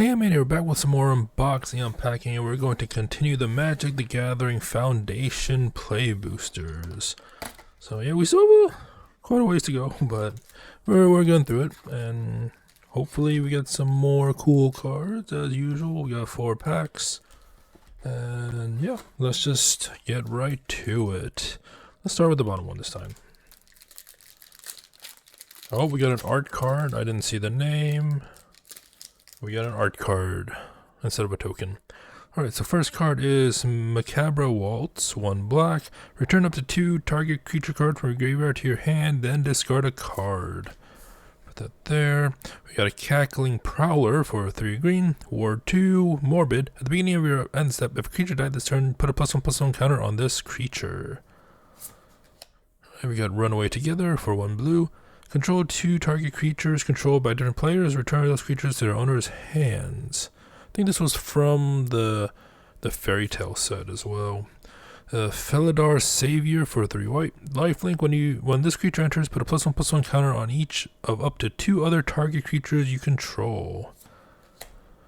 Hey, I'm here back with some more unboxing, unpacking, and we're going to continue the Magic the Gathering Foundation play boosters. So yeah, we still have quite a ways to go, but we're going through it, and hopefully we get some more cool cards as usual. We got 4 packs, and yeah, let's just get right to it. Let's start with the bottom one this time. Oh, we got an art card. I didn't see the name. We got an art card instead of a token. Alright, so first card is Macabre Waltz, 1 black. Return up to 2 target creature card from your graveyard to your hand, then discard a card. Put that there. We got a Cackling Prowler for 3 green. Ward 2, Morbid. At the beginning of your end step, if a creature died this turn, put a +1/+1 counter on this creature. And we got Runaway Together for 1 blue. Control 2 target creatures controlled by different players. Return those creatures to their owner's hands. I think this was from the Fairy Tale set as well. Felidar Savior for 3 white. Lifelink, when this creature enters, put a +1/+1 counter on each of up to 2 other target creatures you control.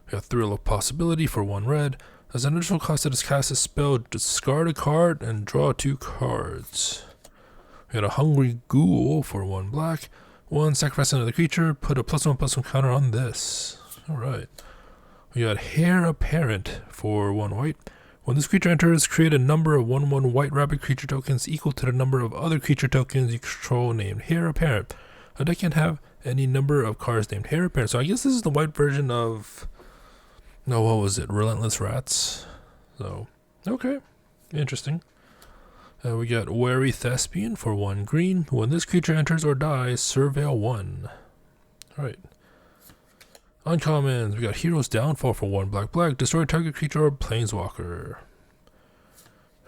We got Thrill of Possibility for 1 red. As an additional cost to cast a spell, discard a card and draw 2 cards. We got a Hungry Ghoul for 1 black. 1, sacrifice another creature, put a +1/+1 counter on this. Alright. We got Heir Apparent for 1 white. When this creature enters, create a number of 1/1 white rabbit creature tokens equal to the number of other creature tokens you control named Heir Apparent. A deck can have any number of cards named Heir Apparent. So I guess this is the white version of... No, what was it? Relentless Rats? So, okay. Interesting. We got Wary Thespian for 1 green. When this creature enters or dies, surveil 1. Alright. Uncommons, we got Hero's Downfall for 1 black. Destroy target creature or planeswalker.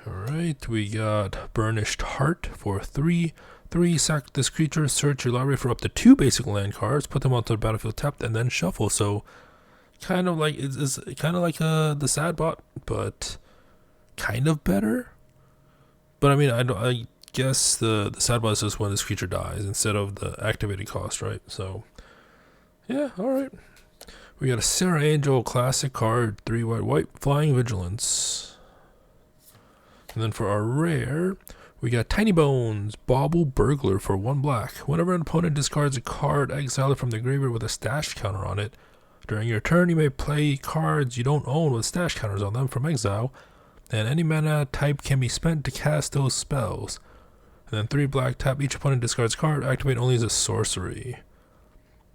Alright, we got Burnished Heart for 3. 3, sack this creature, search your library for up to 2 basic land cards, put them onto the battlefield tapped, and then shuffle. So, kind of like, it's kind of like the Sad Bot, but kind of better. But I mean, I guess the Sad Bot is just when this creature dies instead of the activated cost, right? So, yeah, alright. We got a Serra Angel classic card, 3 white, Flying Vigilance. And then for our rare, we got Tiny Bones, Bauble Burglar for 1 black. Whenever an opponent discards a card, exile it from the graveyard with a stash counter on it. During your turn, you may play cards you don't own with stash counters on them from exile. And any mana type can be spent to cast those spells. And then 3 black, tap each opponent discards card, activate only as a sorcery.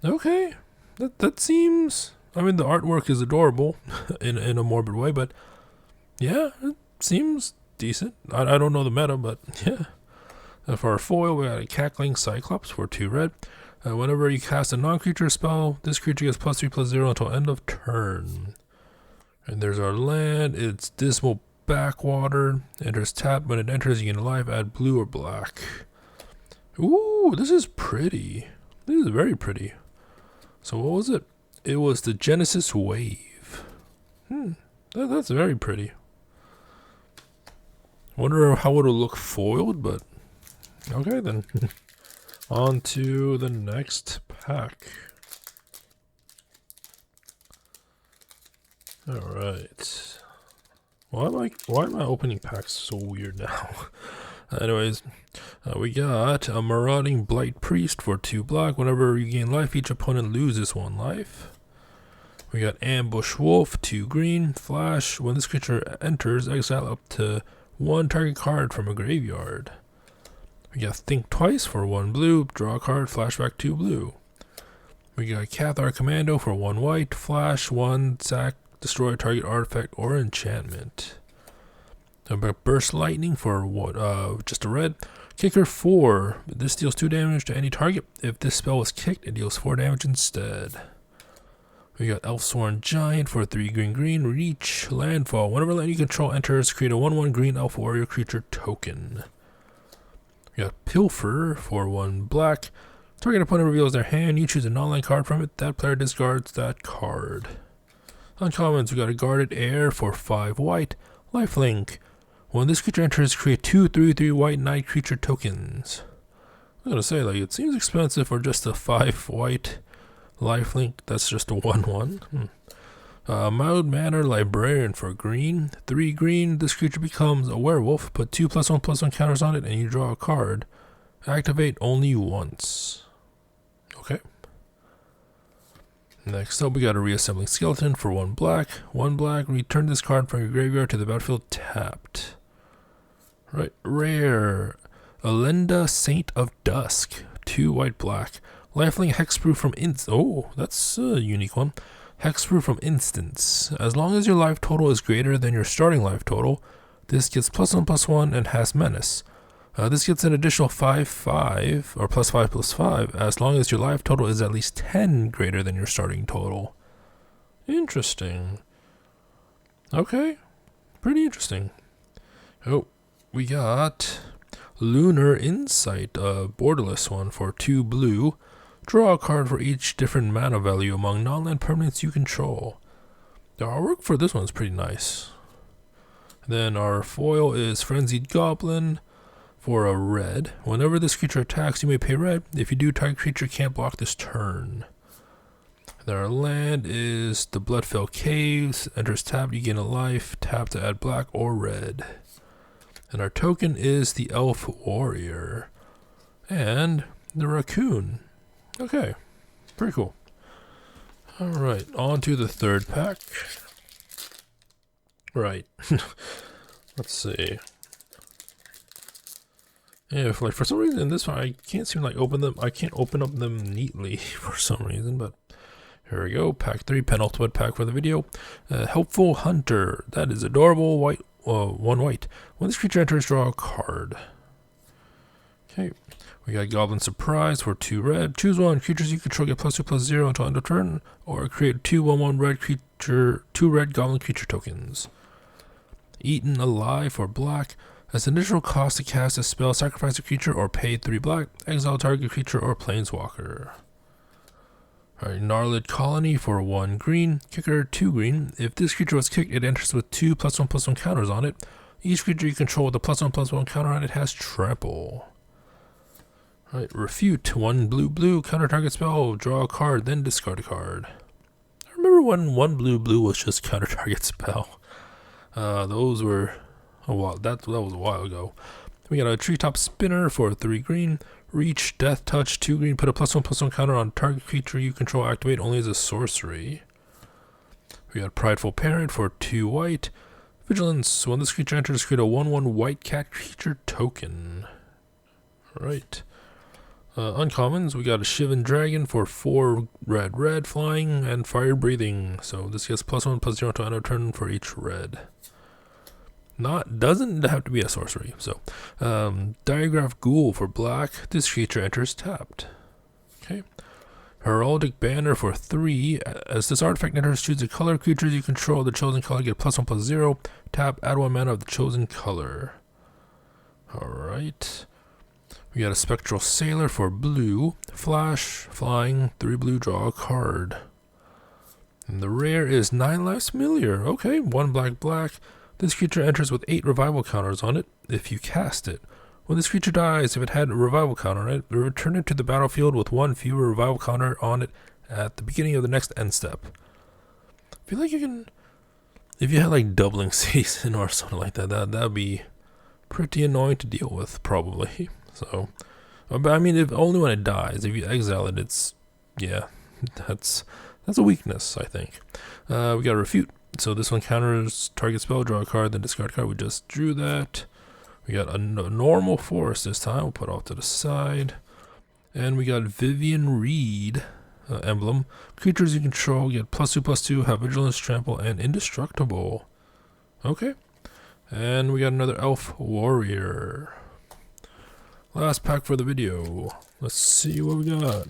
Okay, that seems... I mean, the artwork is adorable in a morbid way, but yeah, it seems decent. I don't know the meta, but yeah. And for our foil, we got a Cackling Cyclops for 2 red. Whenever you cast a non-creature spell, this creature gets +3/+0 until end of turn. And there's our land. It's Dismal Backwater. Enters tap. When it enters, you can live add blue or black. Ooh, this is pretty. This is very pretty. So what was it? It was the Genesis Wave. That's very pretty. Wonder how it'll look foiled, but okay then. On to the next pack. Alright. Why am I opening packs so weird now? Anyways, we got a Marauding Blight Priest for 2 black. Whenever you gain life, each opponent loses 1 life. We got Ambush Wolf, 2 green. Flash, when this creature enters, exile up to 1 target card from a graveyard. We got Think Twice for 1 blue. Draw a card, flashback 2 blue. We got Cathar Commando for 1 white. Flash, 1, sack, destroy a target artifact or enchantment. Burst Lightning for just a red. Kicker 4. This deals 2 damage to any target. If this spell was kicked, it deals 4 damage instead. We got Elfsworn Giant for 3 green. Reach, landfall. Whenever land you control enters, create a 1/1 green elf warrior creature token. We got Pilfer for 1 black. Target opponent reveals their hand. You choose a non-land card from it. That player discards that card. Uncommons, we got a Guarded Heir for 5 white. Lifelink. When this creature enters, create 2 3/3 white knight creature tokens. I'm gonna say, like, it seems expensive for just a 5 white lifelink. That's just a 1/1. Mild-mannered librarian for green. 3 green, this creature becomes a werewolf. Put 2+1/+1 counters on it and you draw a card. Activate only once. Okay. Next up, we got a reassembling skeleton for 1 black. 1 black, return this card from your graveyard to the battlefield tapped. Right, rare. Elenda, Saint of Dusk. 2 white black. Lifelink hexproof from oh, that's a unique one. Hexproof from instance. As long as your life total is greater than your starting life total, this gets +1/+1 and has menace. This gets an additional 5/5 or +5/+5 as long as your life total is at least 10 greater than your starting total. Interesting. Okay, pretty interesting. Oh, we got Lunar Insight, a borderless one for 2 blue. Draw a card for each different mana value among non-land permanents you control. The artwork for this one's pretty nice. Then our foil is Frenzied Goblin for a red. Whenever this creature attacks, you may pay red. If you do, target creature can't block this turn. Then our land is the Bloodfell Caves. Enters tapped, you gain a life. Tap to add black or red. And our token is the Elf Warrior. And the Raccoon. Okay, pretty cool. Alright, on to the third pack. Right. Let's see. Yeah, if, like, for some reason in this one I can't seem to open them. I can't open up them neatly for some reason, but here we go. Pack 3, penultimate pack for the video. Helpful Hunter. That is adorable. White, 1 white. When this creature enters, draw a card. Okay. We got Goblin Surprise for 2 red. Choose one. Creatures you control get +2/+0 until end of turn, or create 2/1/1 red creature, 2 red Goblin creature tokens. Eaten Alive for black. As an initial cost to cast a spell, sacrifice a creature or pay 3 black. Exile target creature or planeswalker. Alright, Gnarlid Colony for 1 green. Kicker 2 green. If this creature was kicked, it enters with 2 +1/+1 counters on it. Each creature you control with a +1/+1 counter on it has trample. Alright, Refute. 1 blue, counter target spell, draw a card, then discard a card. I remember when 1 blue was just counter target spell. Those were a while. That was a while ago. We got a Treetop Spinner for 3 green. Reach, Death Touch, 2 green. Put a +1/+1 counter on target creature you control. Activate only as a sorcery. We got Prideful Parent for 2 white. Vigilance. When this creature enters, create a 1/1 white cat creature token. Alright. Uncommons, we got a Shivan Dragon for 4 red, flying, and fire breathing. So this gets +1/+0 to end of turn for each red. Doesn't have to be a sorcery. So, Diagraph Ghoul for black. This creature enters tapped. Okay. Heraldic Banner for 3. As this artifact enters, choose a color. Creatures you control the chosen color get +1/+0. Tap, add 1 mana of the chosen color. Alright. We got a Spectral Sailor for blue. Flash, flying, 3 blue, draw a card. And the rare is 9 Lives Familiar. Okay, 1 black. This creature enters with 8 revival counters on it if you cast it. When this creature dies, if it had a revival counter on it, return it to the battlefield with 1 fewer revival counter on it at the beginning of the next end step. I feel like you can, if you had like doubling season or something like that, that'd be pretty annoying to deal with, probably. So, but I mean, if only when it dies. If you exile it, it's, yeah, that's a weakness, I think. We got a Refute. So this one counters target spell, draw a card, then discard card. We just drew that. We got a normal forest this time. We'll put off to the side. And we got Vivian Reed emblem. Creatures you control get +2/+2, have vigilance, trample, and indestructible. Okay. And we got another Elf Warrior. Last pack for the video. Let's see what we got.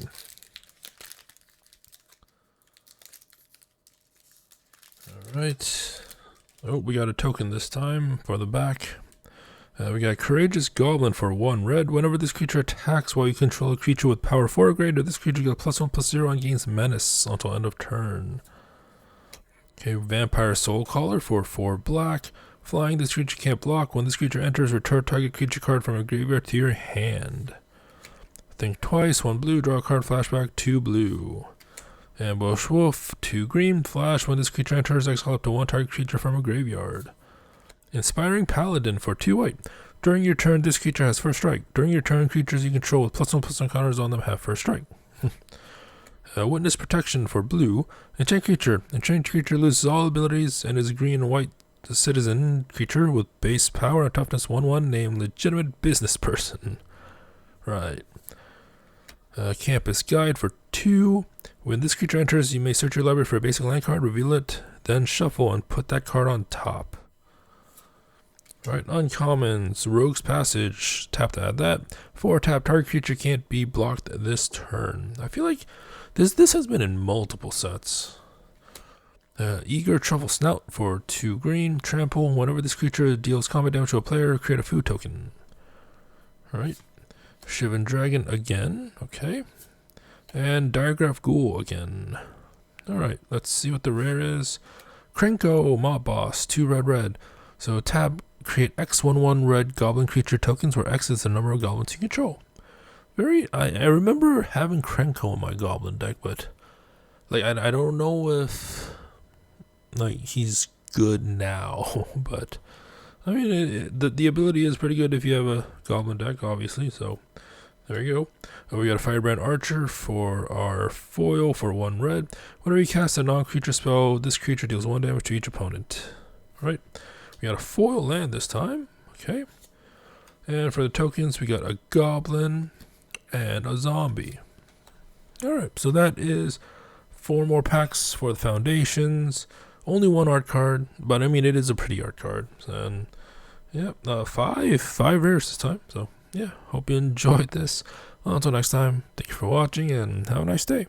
Alright. Oh, we got a token this time for the back. We got Courageous Goblin for 1 red. Whenever this creature attacks while you control a creature with power 4 or greater, this creature gets +1/+0 and gains menace until end of turn. Okay, Vampire Soulcaller for 4 black. Flying, this creature can't block. When this creature enters, return target creature card from your graveyard to your hand. Think twice, 1 blue, draw a card, flashback, 2 blue. Ambush Wolf, 2 green, flash. When this creature enters, exile up to 1 target creature from a graveyard. Inspiring Paladin for 2 white. During your turn, this creature has first strike. During your turn, creatures you control with +1/+1 counters on them have first strike. Witness Protection for blue. Enchant creature. Enchant creature loses all abilities and is a green and white citizen creature with base power and toughness 1/1 named Legitimate Business Person. Right. Campus Guide for 2. When this creature enters, you may search your library for a basic land card, reveal it, then shuffle and put that card on top. Alright, uncommons, Rogue's Passage, tap to add that. 4 tap, target creature can't be blocked this turn. I feel like this has been in multiple sets. Eager Truffle Snout for 2 green, trample. Whenever this creature deals combat damage to a player, create a food token. Alright, Shivan Dragon again, okay. And Diregraph Ghoul again. Alright, let's see what the rare is. Krenko, Mob Boss, 2 red. So tab, create X11 red goblin creature tokens where X is the number of goblins you control. I remember having Krenko in my goblin deck, but like I don't know if like he's good now, but I mean the ability is pretty good if you have a goblin deck, obviously. So there you go. We got a Firebrand Archer for our foil for 1 red. Whenever you cast a non-creature spell, this creature deals 1 damage to each opponent. Alright. We got a foil land this time. Okay. And for the tokens, we got a goblin and a zombie. Alright, so that is 4 more packs for the foundations. Only 1 art card, but I mean it is a pretty art card. And yeah, 5 rares this time. So yeah, hope you enjoyed this. Until next time, thank you for watching and have a nice day.